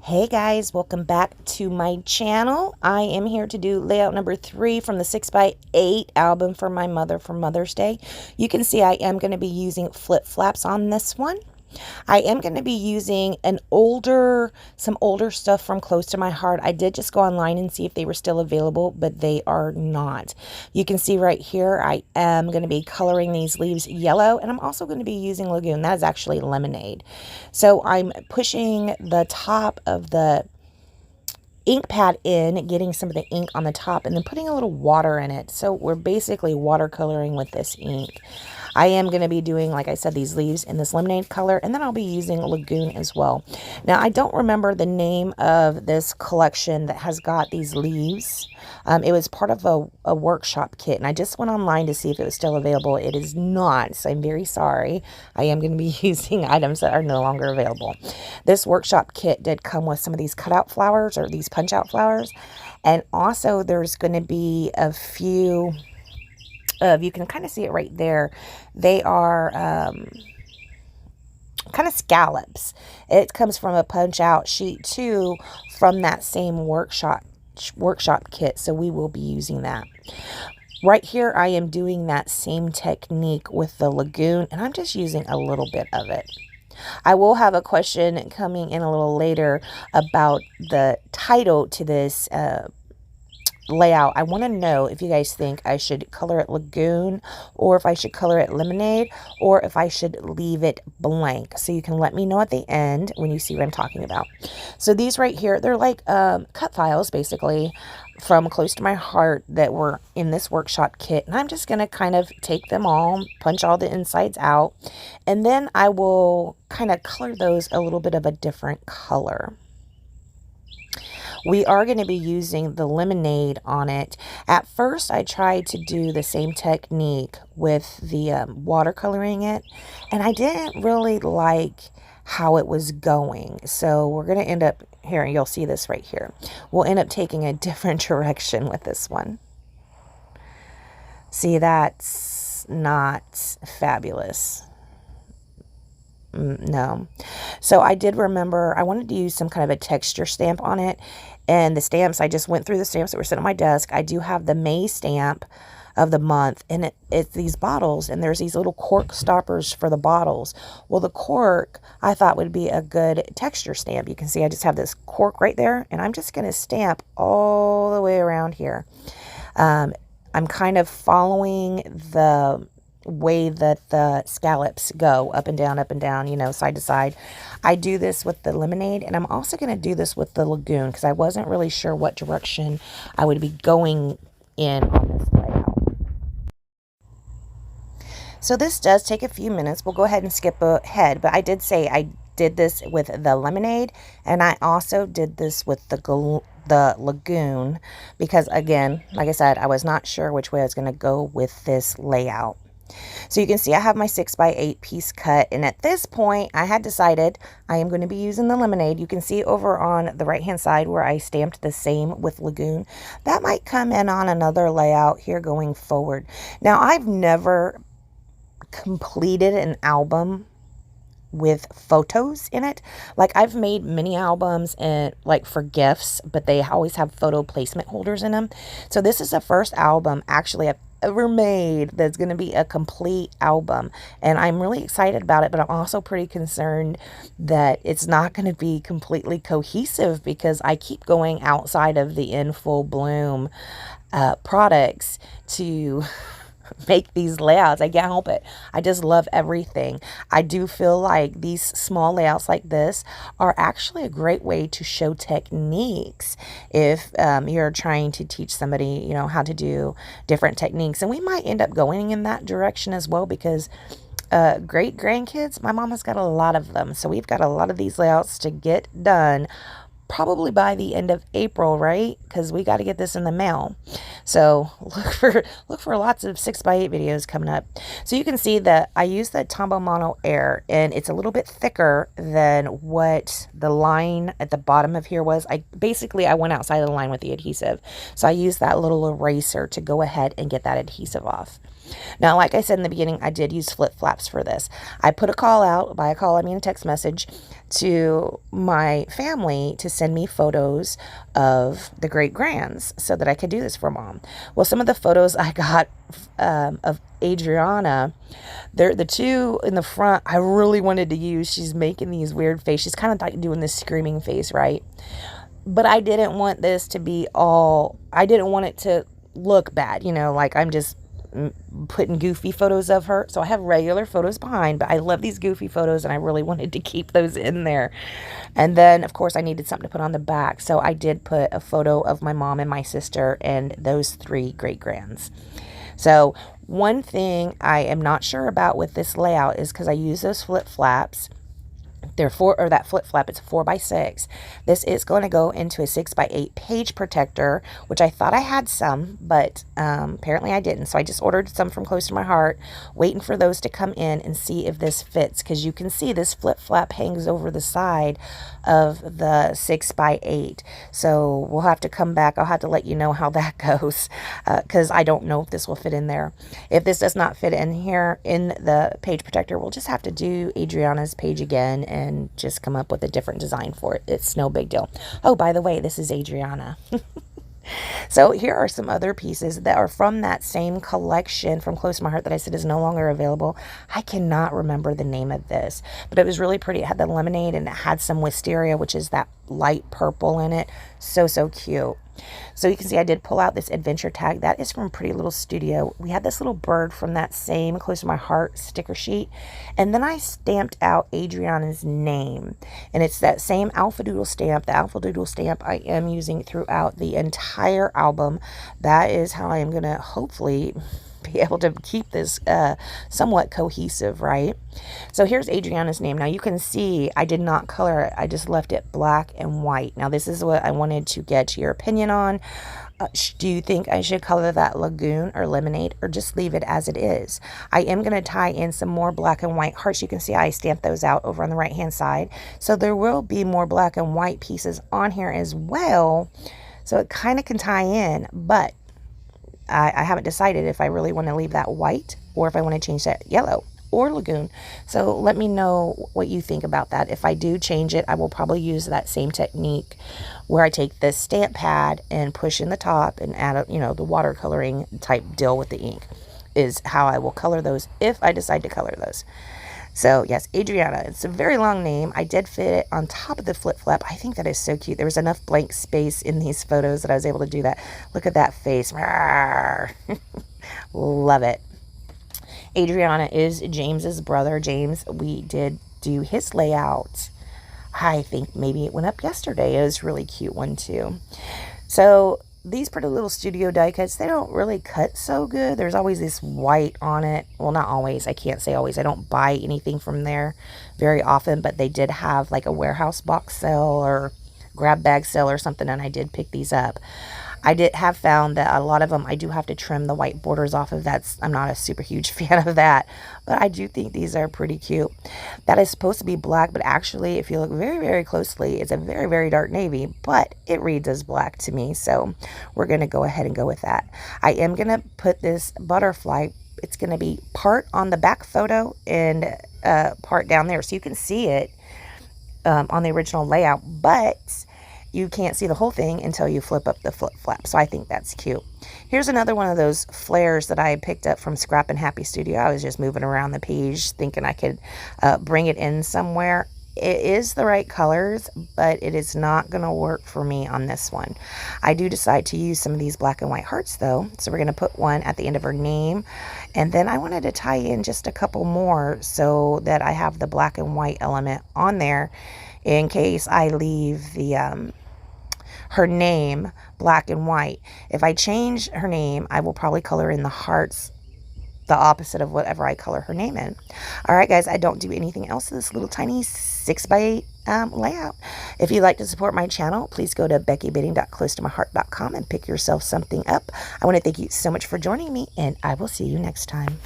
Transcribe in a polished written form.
Hey guys, welcome back to my channel. I am here to do layout number 3 from the 6x8 album for my mother for Mother's Day. You can see I am going to be using flip flaps on this one. I am going to be using some older stuff from Close to My Heart. I did just go online and see if they were still available, but they are not. You can see right here, I am going to be coloring these leaves yellow, and I'm also going to be using Lagoon. That is actually lemonade. So I'm pushing the top of the ink pad in, getting some of the ink on the top, and then putting a little water in it. So we're basically watercoloring with this ink. I am going to be doing, like I said, these leaves in this lemonade color, and then I'll be using Lagoon as well. Now, I don't remember the name of this collection that has got these leaves. It was part of a workshop kit, and I just went online to see if it was still available. It is not, so I'm very sorry. I am going to be using items that are no longer available. This workshop kit did come with some of these cutout flowers, or these punch-out flowers, and also there's going to be a few of, you can kind of see it right there, they are kind of scallops. It comes from a punch out sheet too from that same workshop kit, so we will be using that. Right here I am doing that same technique with the Lagoon, and I'm just using a little bit of it. I will have a question coming in a little later about the title to this layout. I want to know if you guys think I should color it Lagoon, or if I should color it Lemonade, or if I should leave it blank. So you can let me know at the end when you see what I'm talking about. So these right here, they're like cut files basically from Close to My Heart that were in this workshop kit, and I'm just going to kind of take them all, punch all the insides out, and then I will kind of color those a little bit of a different color. We are going to be using the lemonade on it. At first, I tried to do the same technique with the watercoloring it, and I didn't really like how it was going. So we're going to end up here, and you'll see this right here. We'll end up taking a different direction with this one. See, that's not fabulous. No. So I did remember I wanted to use some kind of a texture stamp on it, and the stamps, I just went through the stamps that were sitting on my desk. I do have the May stamp of the month, and it's these bottles, and there's these little cork stoppers for the bottles. Well, the cork I thought would be a good texture stamp. You can see I just have this cork right there, and I'm just going to stamp all the way around here. I'm kind of following the way that the scallops go up and down, you know, side to side. I do this with the lemonade, and I'm also going to do this with the Lagoon because I wasn't really sure what direction I would be going in on this layout. So this does take a few minutes. We'll go ahead and skip ahead, but I did say I did this with the lemonade, and I also did this with the Lagoon because, again, like I said, I was not sure which way I was going to go with this layout. So you can see I have my 6x8 piece cut, and at this point I had decided I am going to be using the lemonade. You can see over on the right hand side where I stamped the same with Lagoon. That might come in on another layout here going forward. Now, I've never completed an album with photos in it. Like, I've made mini albums and like for gifts, but they always have photo placement holders in them. So this is the first album actually I've ever made that's going to be a complete album, and I'm really excited about it, but I'm also pretty concerned that it's not going to be completely cohesive because I keep going outside of the In Full Bloom products to make these layouts. I can't help it. I just love everything. I do feel like these small layouts like this are actually a great way to show techniques if you're trying to teach somebody, you know, how to do different techniques. And we might end up going in that direction as well because great grandkids, my mom has got a lot of them. So we've got a lot of these layouts to get done probably by the end of April, right? Because we got to get this in the mail. So look for lots of 6x8 videos coming up. So you can see that I use the Tombow Mono Air, and it's a little bit thicker than what the line at the bottom of here was. I went outside of the line with the adhesive. So I used that little eraser to go ahead and get that adhesive off. Now, like I said in the beginning, I did use flip flaps for this. I put a call out, by a call I mean a text message, to my family to send me photos of the great grands so that I could do this for mom. Well, some of the photos I got of Adrianna, they're the two in the front I really wanted to use. She's making these weird faces. She's kind of like doing this screaming face, right? But I didn't want this to be all, I didn't want it to look bad, you know, like I'm just putting goofy photos of her. So I have regular photos behind, but I love these goofy photos and I really wanted to keep those in there. And then of course I needed something to put on the back. So I did put a photo of my mom and my sister and those 3 great grands. So one thing I am not sure about with this layout is because I use those flip flaps. They're that flip flap, it's a 4x6. This is going to go into a 6x8 page protector, which I thought I had some, but apparently I didn't. So I just ordered some from Close to My Heart, waiting for those to come in and see if this fits. Because you can see this flip flap hangs over the side of the 6x8. So we'll have to come back. I'll have to let you know how that goes, because I don't know if this will fit in there. If this does not fit in here in the page protector, we'll just have to do Adrianna's page again and just come up with a different design for it. It's no big deal. Oh, by the way, this is Adrianna. So here are some other pieces that are from that same collection from Close to My Heart that I said is no longer available. I cannot remember the name of this, but it was really pretty. It had the lemonade and it had some wisteria, which is that light purple in it. So cute. So you can see I did pull out this adventure tag. That is from Pretty Little Studio. We had this little bird from that same Close to My Heart sticker sheet. And then I stamped out Adrianna's name. And it's that same Alpha Doodle stamp. The Alpha Doodle stamp I am using throughout the entire album. That is how I am going to hopefully be able to keep this somewhat cohesive, right? So here's Adrianna's name. Now you can see I did not color it. I just left it black and white. Now this is what I wanted to get your opinion on. Do you think I should color that lagoon or lemonade, or just leave it as it is? I am going to tie in some more black and white hearts. You can see I stamped those out over on the right hand side. So there will be more black and white pieces on here as well. So it kind of can tie in, but I haven't decided if I really want to leave that white or if I want to change that yellow or lagoon. So let me know what you think about that. If I do change it, I will probably use that same technique where I take this stamp pad and push in the top and add, you know, the watercoloring type deal with the ink is how I will color those if I decide to color those. So yes, Adrianna, it's a very long name. I did fit it on top of the flip flap. I think that is so cute. There was enough blank space in these photos that I was able to do that. Look at that face. Love it. Adrianna is James's brother. James, we did do his layout. I think maybe it went up yesterday. It was a really cute one too. So these Pretty Little Studio die cuts, they don't really cut so good. There's always this white on it. Well, not always. I can't say always. I don't buy anything from there very often, but they did have like a warehouse box sale or grab bag sale or something, and I did pick these up. I did have found that a lot of them I do have to trim the white borders off of. I'm not a super huge fan of that, but I do think these are pretty cute. That is supposed to be black, but actually if you look very closely, it's a very dark navy, but it reads as black to me, so we're going to go ahead and go with that. I am going to put this butterfly, it's going to be part on the back photo and part down there, so you can see it on the original layout, but you can't see the whole thing until you flip up the flip flap. So I think that's cute. Here's another one of those flares that I picked up from Scrap and Happy Studio. I was just moving around the page thinking I could bring it in somewhere. It is the right colors, but it is not going to work for me on this one. I do decide to use some of these black and white hearts though. So we're going to put one at the end of her name. And then I wanted to tie in just a couple more so that I have the black and white element on there in case I leave the her name black and white. If I change her name, I will probably color in the hearts the opposite of whatever I color her name in. All right, guys, I don't do anything else to this little tiny 6x8 layout. If you'd like to support my channel, please go to beckybidding.closetomyheart.com and pick yourself something up. I want to thank you so much for joining me, and I will see you next time.